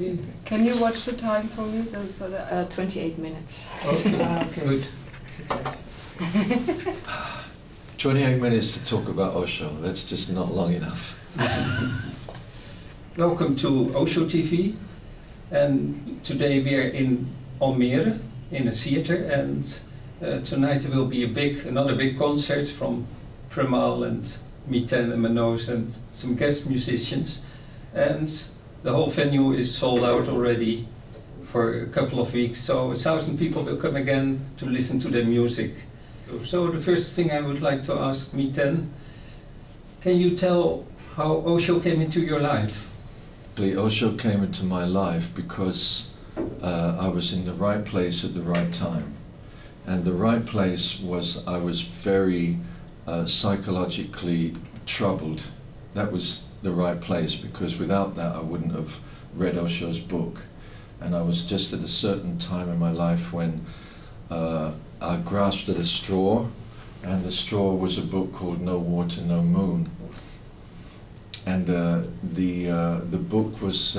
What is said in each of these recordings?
Okay. Can you watch the time for me? So that 28 minutes. Okay, okay. good. 28 minutes to talk about Osho, that's just not long enough. Welcome to Osho TV, and today we are in Almere in a theater, and tonight there will be another big concert from Premal and Miten and Manoj and some guest musicians, and the whole venue is sold out already for a couple of weeks, so 1,000 people will come again to listen to their music. So the first thing I would like to ask Miten, can you tell how Osho came into your life? Osho came into my life because I was in the right place at the right time. And the right place was I was very psychologically troubled. That was the right place, because without that I wouldn't have read Osho's book. And I was just at a certain time in my life when I grasped at a straw, and the straw was a book called No Water, No Moon. And the book was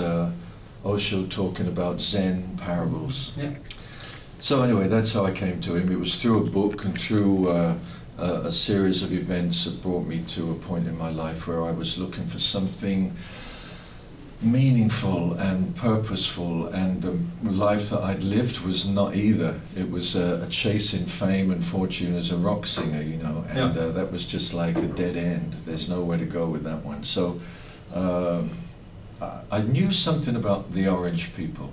Osho talking about Zen parables. Yeah. So anyway, that's how I came to him. It was through a book and through a series of events that brought me to a point in my life where I was looking for something meaningful and purposeful, and the life that I'd lived was not either. It was a chasing fame and fortune as a rock singer, you know, and that was just like a dead end. There's nowhere to go with that one. So I knew something about the Orange people,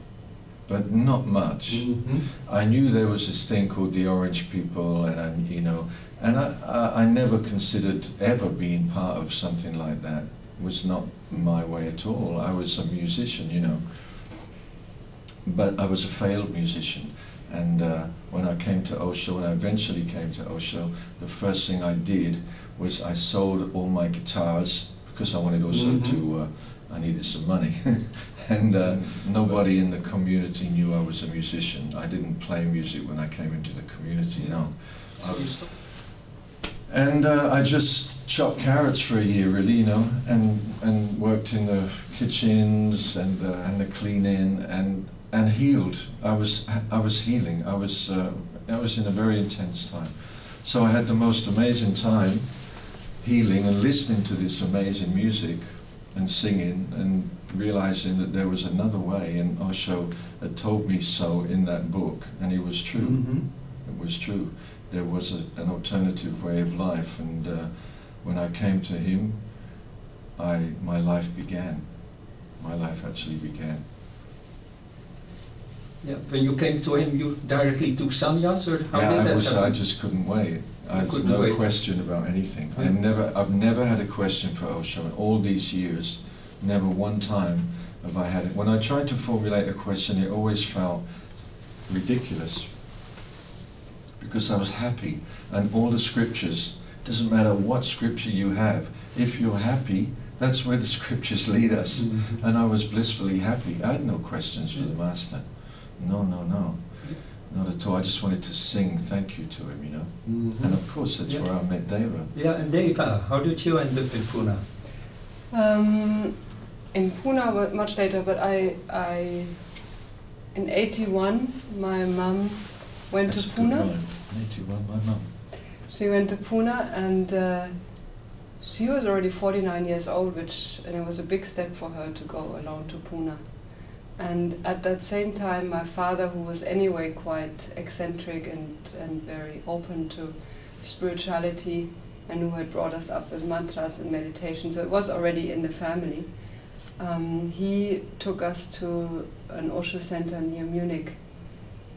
but not much. Mm-hmm. I knew there was this thing called the Orange people, and I never considered ever being part of something like that. It was not my way at all. I was a musician, you know, but I was a failed musician. And when I came to Osho, when I eventually came to Osho, the first thing I did was I sold all my guitars, because I wanted also to, I needed some money. And nobody in the community knew I was a musician. I didn't play music when I came into the community, no. And I just chopped carrots for a year, really, you know, and worked in the kitchens and the cleaning and healed. I was healing. I was in a very intense time. So I had the most amazing time healing and listening to this amazing music and singing and realizing that there was another way, and Osho had told me so in that book, and it was true. Mm-hmm. It was true. There was an alternative way of life, and when I came to him, my life began. My life actually began. Yeah. When you came to him, you directly took sannyas, or how did that happen? I just couldn't wait. I had couldn't no wait. question about anything. Yeah. I've never had a question for Osho in all these years. Never one time have I had it. When I tried to formulate a question, it always felt ridiculous, because I was happy, and all the scriptures, doesn't matter what scripture you have, if you're happy, that's where the scriptures lead us. Mm-hmm. And I was blissfully happy. I had no questions for the master. No, not at all. I just wanted to sing thank you to him, you know. Mm-hmm. And of course that's where I met Deva. Yeah, and Deva, how did you end up in Pune? In Pune much later, but in 81 my mum went That's to a good Pune. rhyme. 81, my mum. She went to Pune, and she was already 49 years old, and it was a big step for her to go alone to Pune. And at that same time, my father, who was anyway quite eccentric and very open to spirituality, and who had brought us up with mantras and meditation, so it was already in the family, he took us to an Osho center near Munich.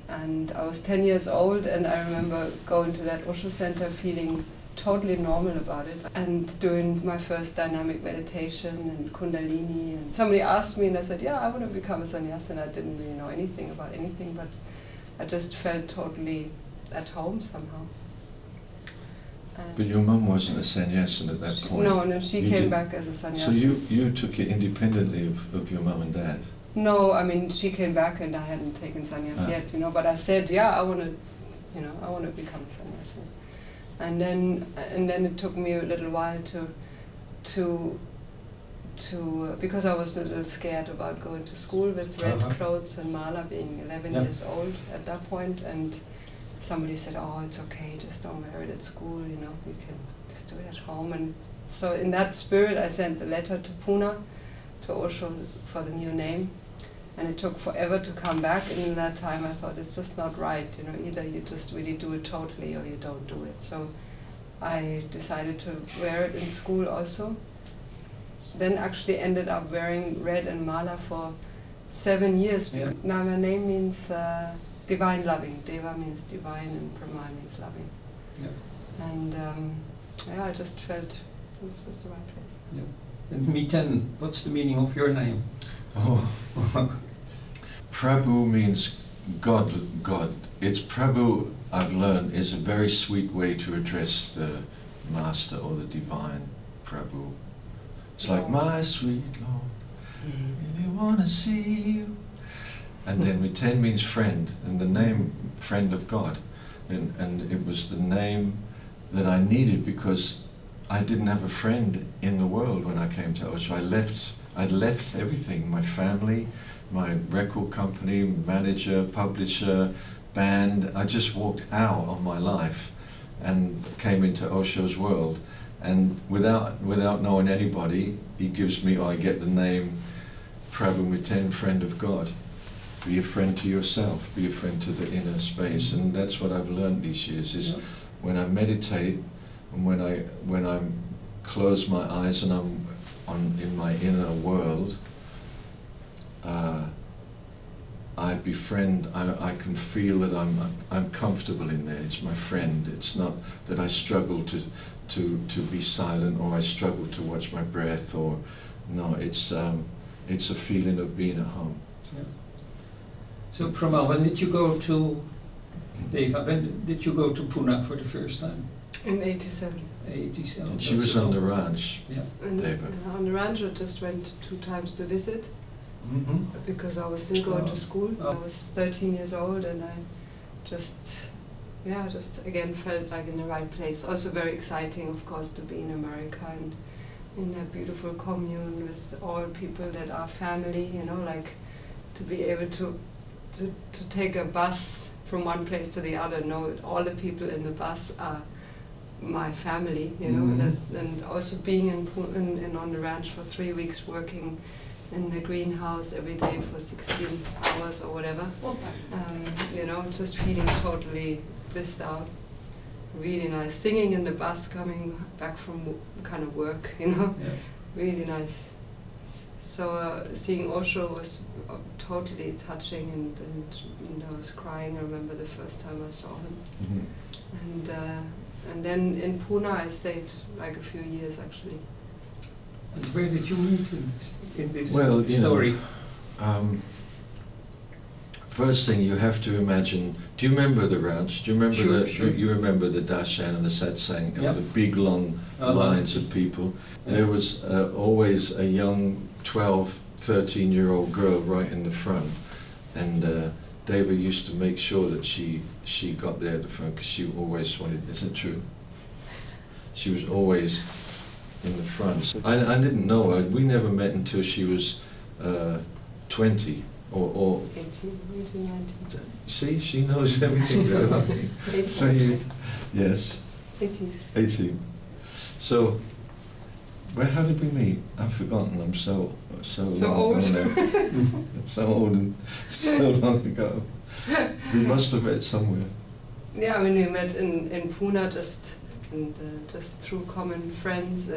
And I was 10 years old, and I remember going to that Osho center feeling totally normal about it, and doing my first dynamic meditation and Kundalini. And somebody asked me, and I said, yeah, I want to become a sannyasi, and I didn't really know anything about anything, but I just felt totally at home somehow. But your mum wasn't a sannyasin at that point. No, she came back as a sannyasi. So you took it independently of your mum and dad? No, I mean, she came back and I hadn't taken sannyas yet, you know, but I said, yeah, I want to become a sannyasi. And then it took me a little while to because I was a little scared about going to school with red clothes and mala, being 11 years old at that point, and somebody said, "Oh, it's okay, just don't wear it at school, you know, you can just do it at home." And so in that spirit I sent a letter to Pune, to Osho, for the new name, and it took forever to come back, and in that time I thought, it's just not right, you know, either you just really do it totally or you don't do it. So I decided to wear it in school also. Then actually ended up wearing red and mala for 7 years. Yeah. Now my name means divine loving. Deva means divine and Premal means loving. Yeah. And I just felt this was the right place. Yeah. And Miten, what's the meaning of your name? Oh. Prabhu means God. It's Prabhu, I've learned, is a very sweet way to address the Master or the Divine Prabhu. It's like, my sweet Lord, really want to see you. And then Miten means friend, and the name friend of God. And it was the name that I needed because I didn't have a friend in the world when I came to Osho. I'd left everything, my family, my record company, manager, publisher, band. I just walked out of my life and came into Osho's world. And without knowing anybody, he gives me, I get the name Prabhu Miten, friend of God. Be a friend to yourself, be a friend to the inner space. And that's what I've learned these years, is when I meditate and when I close my eyes and I'm in my inner world, I befriend, I can feel that I'm comfortable in there. It's my friend. It's not that I struggle to be silent, or I struggle to watch my breath, or no, it's a feeling of being at home. Yeah. So Premal, when did you go to Deva? When did you go to Pune for the first time? In 87. 87. And she was on the ranch. Yeah. And Deva. on the ranch I just went 2 times to visit. Mm-hmm. Because I was still going to school. Oh. I was 13 years old, and I just again felt like in the right place. Also very exciting, of course, to be in America and in a beautiful commune with all people that are family, you know, like to be able to take a bus from one place to the other, know all the people in the bus are my family, you know, and also being in on the ranch for 3 weeks, working in the greenhouse every day for 16 hours or whatever, you know, just feeling totally blissed out. Really nice. Singing in the bus coming back from kind of work, you know, really nice. So seeing Osho was totally touching, and I was crying. I remember the first time I saw him. And then in Pune I stayed like a few years actually. And where did you meet him in this story? story? First thing you have to imagine. Do you remember the ranch? Do you remember You remember the darshan and the satsang, the big long lines of people. There was always a young 12, 13-year-old girl right in the front, and Deva used to make sure that she got there at the front because she always wanted. Is it true? She was always in the front. I didn't know her. We never met until she was 20 or 18, 19. See, she knows everything very well. 18. Yes. 18. So, how did we meet? I've forgotten. I'm so old. So old and so long ago. We must have met somewhere. Yeah, I mean, we met in Pune just through common friends,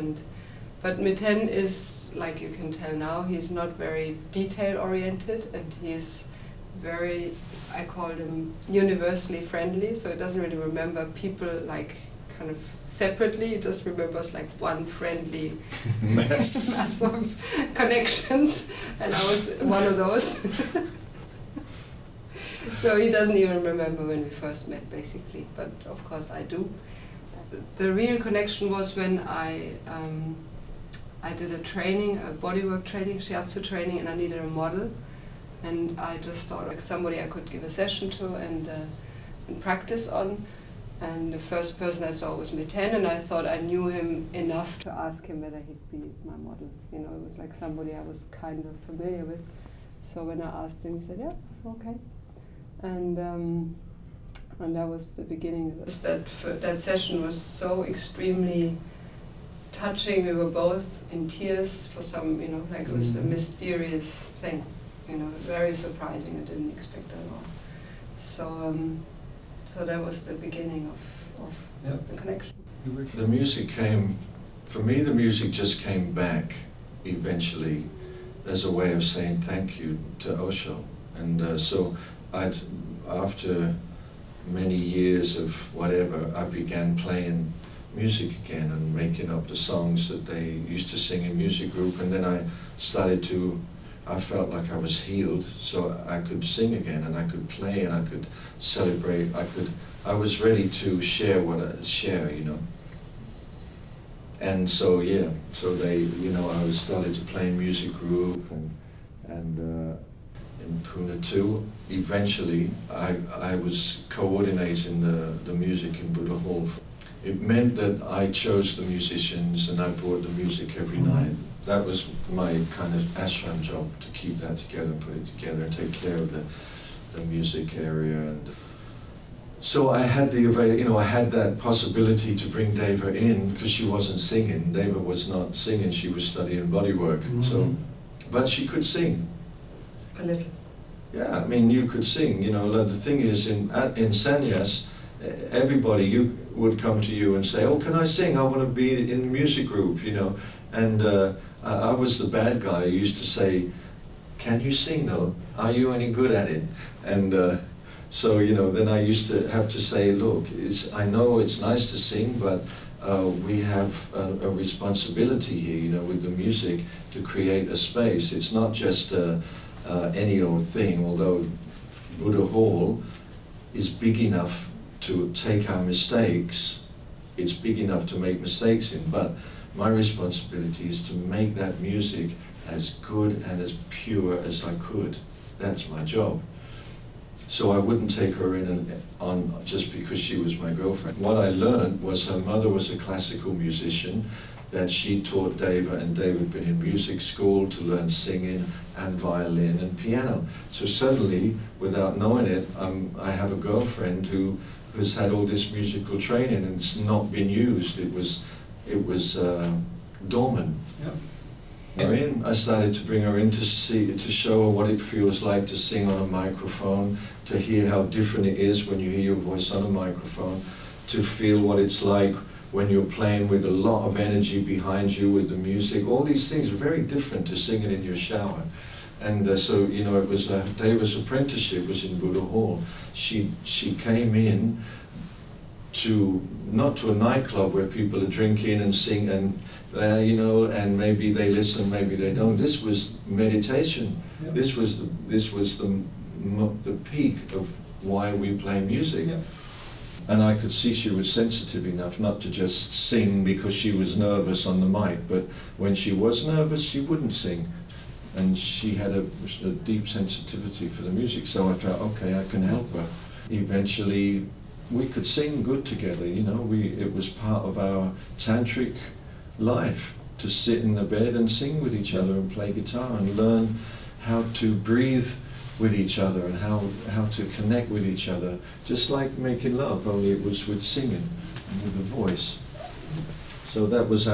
but Miten is, like you can tell now, he's not very detail oriented, and he's very, I call him universally friendly, so he doesn't really remember people like kind of separately, he just remembers like one friendly mass of connections, and I was one of those. So he doesn't even remember when we first met, basically, but of course I do. The real connection was when I did a training, a bodywork training, shiatsu training, and I needed a model, and I just thought like somebody I could give a session to and practice on, And the first person I saw was Miten, and I thought I knew him enough to ask him whether he'd be my model. You know, it was like somebody I was kind of familiar with. So when I asked him, he said, yeah, okay. And that was the beginning. That session was so extremely touching. We were both in tears for some, you know, like it was a mysterious thing. You know, very surprising. I didn't expect that at all. So that was the beginning of the connection. The music came, for me the music just came back eventually as a way of saying thank you to Osho. And so after many years of whatever, I began playing music again and making up the songs that they used to sing in music group, and then I felt like I was healed, so I could sing again and I could play and I could celebrate. I was ready to share you know. And so they, you know, I started to play in music group and in Pune too. Eventually, I was coordinating the music in Buddha Hall. It meant that I chose the musicians and I brought the music every night. That was my kind of ashram job, to keep that together and put it together and take care of the music area. And so I had I had that possibility to bring Deva in because she wasn't singing. Deva was not singing; she was studying bodywork. So, but she could sing. A little. Yeah, I mean, you could sing. You know, the thing is, in sannyas, everybody would come to you and say, "Oh, can I sing? I want to be in the music group." You know, and I was the bad guy who used to say, "Can you sing though? Are you any good at it?" And so, you know, then I used to have to say, "Look, I know it's nice to sing, but we have a responsibility here, you know, with the music to create a space. It's not just any old thing, although Buddha Hall is big enough to take our mistakes. It's big enough to make mistakes in, but my responsibility is to make that music as good and as pure as I could. That's my job." So I wouldn't take her in on just because she was my girlfriend. What I learned was her mother was a classical musician, that she taught Deva, and Deva had been in music school to learn singing and violin and piano. So suddenly, without knowing it, I have a girlfriend who has had all this musical training and it's not been used. It was dormant. Yeah. I started to bring her in to show her what it feels like to sing on a microphone, to hear how different it is when you hear your voice on a microphone, to feel what it's like when you're playing with a lot of energy behind you with the music. All these things are very different to singing in your shower. And so, you know, it was Deva's apprenticeship was in Buddha Hall. She came in not to a nightclub where people are drinking and sing and you know, and maybe they listen, maybe they don't. This was meditation. Yeah. This was the peak of why we play music. Yeah. And I could see she was sensitive enough not to just sing because she was nervous on the mic, but when she was nervous, she wouldn't sing. And she had a deep sensitivity for the music, so I felt, okay, I can help her. Eventually, we could sing good together, you know. It was part of our tantric life to sit in the bed and sing with each other and play guitar and learn how to breathe with each other and how to connect with each other, just like making love, only it was with singing and with the voice. So that was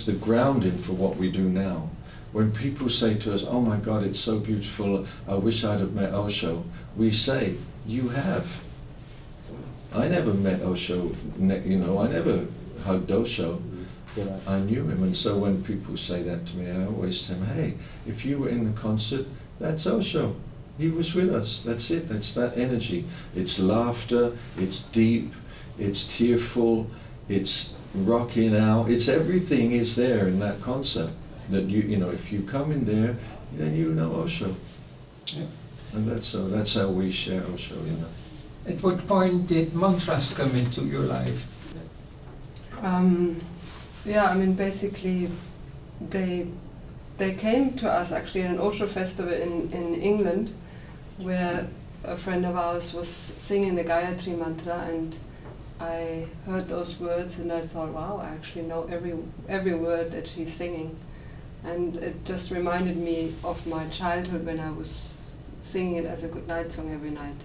the grounding for what we do now. When people say to us, "Oh my God, it's so beautiful, I wish I'd have met Osho," we say, "You have." I never met Osho, you know, I never hugged Osho, but I knew him. And so when people say that to me, I always tell them, "Hey, if you were in the concert, that's Osho. He was with us. That's it. That's that energy. It's laughter, it's deep, it's tearful, it's rocking out. It's everything is there in that concert. That you know, if you come in there, then you know Osho." Yeah. And that's how we share Osho, you know. At what point did mantras come into your life? Yeah, I mean, basically, they came to us actually at an Osho festival in England, where a friend of ours was singing the Gayatri mantra, and I heard those words and I thought, wow, I actually know every word that she's singing. And it just reminded me of my childhood when I was singing it as a good night song every night.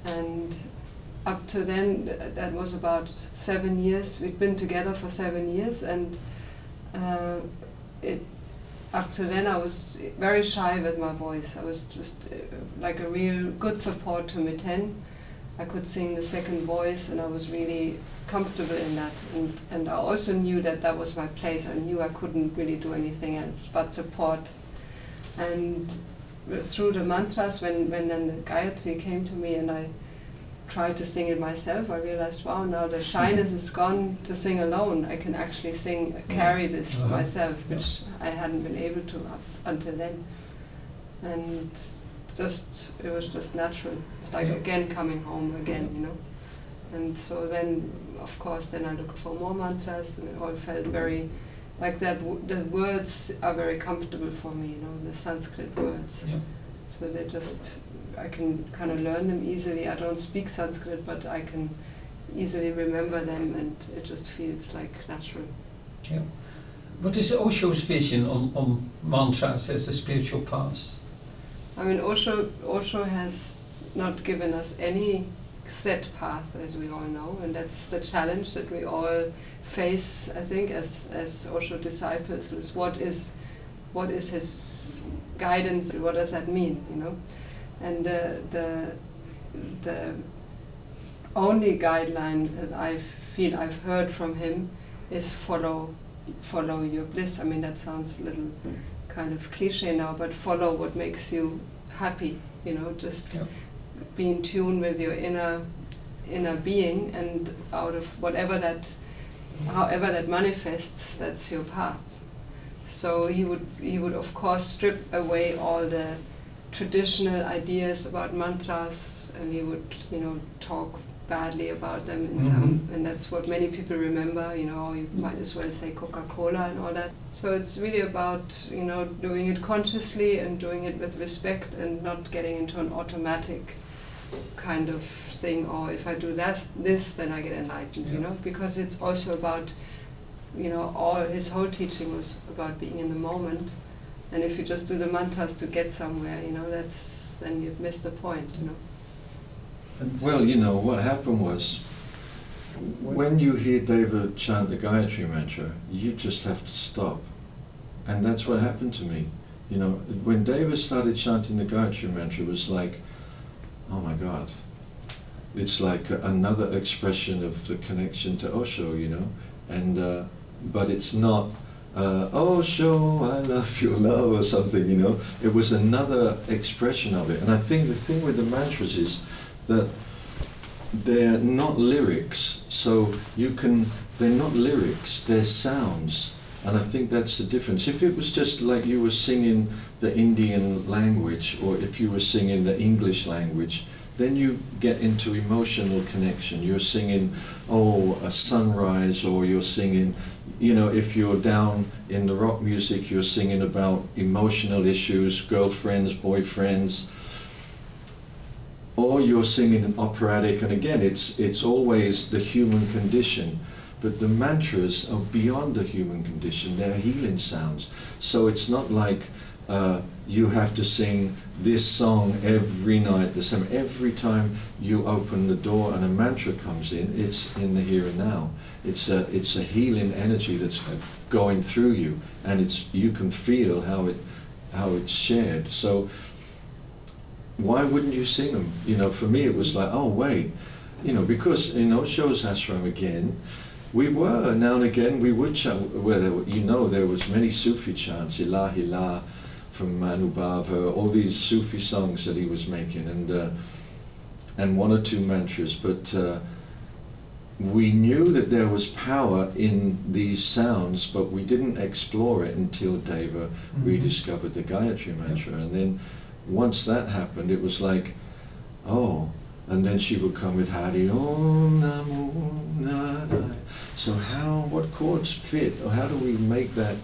And up to then, that was about 7 years. We'd been together for 7 years, and up to then I was very shy with my voice. I was just like a real good support to Miten. I could sing the second voice, and I was really comfortable in that. And I also knew that that was my place. I knew I couldn't really do anything else but support. And through the mantras, when then the Gayatri came to me and I tried to sing it myself, I realized, wow, now the shyness is gone to sing alone. I can actually carry this myself, which I hadn't been able to up until then. And it was just natural. It's like again coming home again, you know. And so then, of course, then I looked for more mantras, and it all felt very like that. The words are very comfortable for me, you know, the Sanskrit words. Yeah. So I can kind of learn them easily. I don't speak Sanskrit, but I can easily remember them, and it just feels like natural. Yeah. What is Osho's vision on mantras as a spiritual path? I mean, Osho has not given us any set path, as we all know, and that's the challenge that we all face, I think, as Osho disciples, is what is his guidance, what does that mean, you know? And the only guideline that I feel I've heard from him is follow your bliss. I mean, that sounds a little kind of cliche now, but follow what makes you happy, you know, just be in tune with your inner being, and out of however that manifests, that's your path. So he would of course strip away all the traditional ideas about mantras, and he would, you know, talk badly about them in some, and that's what many people remember, you know, you might as well say Coca-Cola and all that. So it's really about, you know, doing it consciously and doing it with respect, and not getting into an automatic kind of thing, or if I do this then I get enlightened, you know, because it's also about, you know, his whole teaching was about being in the moment. And if you just do the mantras to get somewhere, you know, then you've missed the point, you know. Well, you know, what happened was, when you hear Deva chant the Gayatri mantra, you just have to stop. And that's what happened to me. You know, when Deva started chanting the Gayatri mantra, it was like, oh my God. It's like another expression of the connection to Osho, you know. And but it's not, Osho, I love your love, or something, you know. It was another expression of it. And I think the thing with the mantras is that they're not lyrics, so they're not lyrics, they're sounds. And I think that's the difference. If it was just like you were singing the Indian language, or if you were singing the English language, then you get into emotional connection. You're singing, a sunrise, or you're singing, you know, if you're down in the rock music, you're singing about emotional issues, girlfriends, boyfriends, or you're singing an operatic, and again, it's always the human condition. But the mantras are beyond the human condition, they're healing sounds. So it's not like you have to sing this song every night, the same. Every time you open the door and a mantra comes in, it's in the here and now. It's a healing energy that's going through you, and you can feel how it's shared. So why wouldn't you sing them? You know, for me it was like, oh wait, you know, because in Osho's ashram again, we were, now and again, we would chant, there was many Sufi chants, Ilahi La, from Anubhava, all these Sufi songs that he was making, and one or two mantras, but we knew that there was power in these sounds, but we didn't explore it until Deva rediscovered the Gayatri mantra. And then once that happened, it was like, oh, and then she would come with Hari Om Namo Narayana. So what chords fit, or how do we make that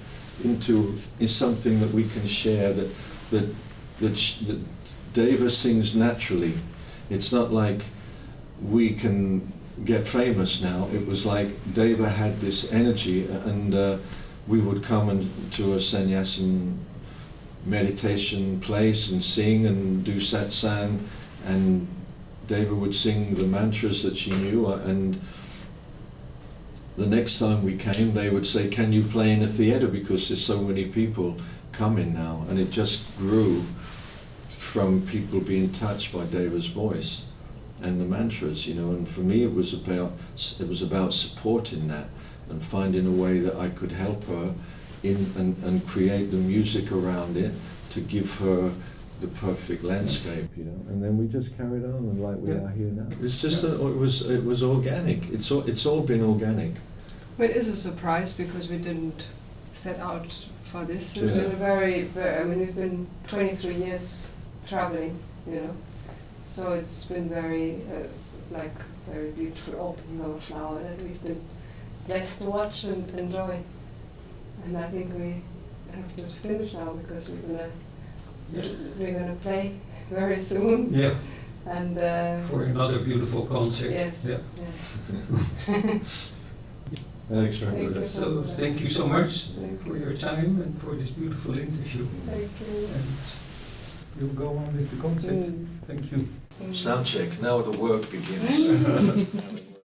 into something that we can share, that Deva sings naturally. It's not like we can get famous now. It was like Deva had this energy, and we would come to a sannyasam meditation place and sing and do satsang, and Deva would sing the mantras that she knew, and the next time we came they would say, can you play in a theatre, because there's so many people coming now. And it just grew from people being touched by Deva's voice and the mantras, you know. And for me it was about supporting that and finding a way that I could help her and create the music around it to give her the perfect landscape, you know. And then we just carried on, and like we are here now. It's just it was organic. It's all been organic. But it is a surprise because we didn't set out for this. Yeah. We've been I mean, we've been 23 years traveling, you know. So it's been very very beautiful opening of a flower that we've been blessed to watch and enjoy. And I think we have to finish now because we're gonna play very soon. Yeah. And For another beautiful concert. yes. Yeah. Yes. Thanks very Thank much. you. So thank you so much Thank for you. your time and for this beautiful interview. Thank you. And you'll go on with the concert. Mm. Thank you. Sound check. Now the work begins.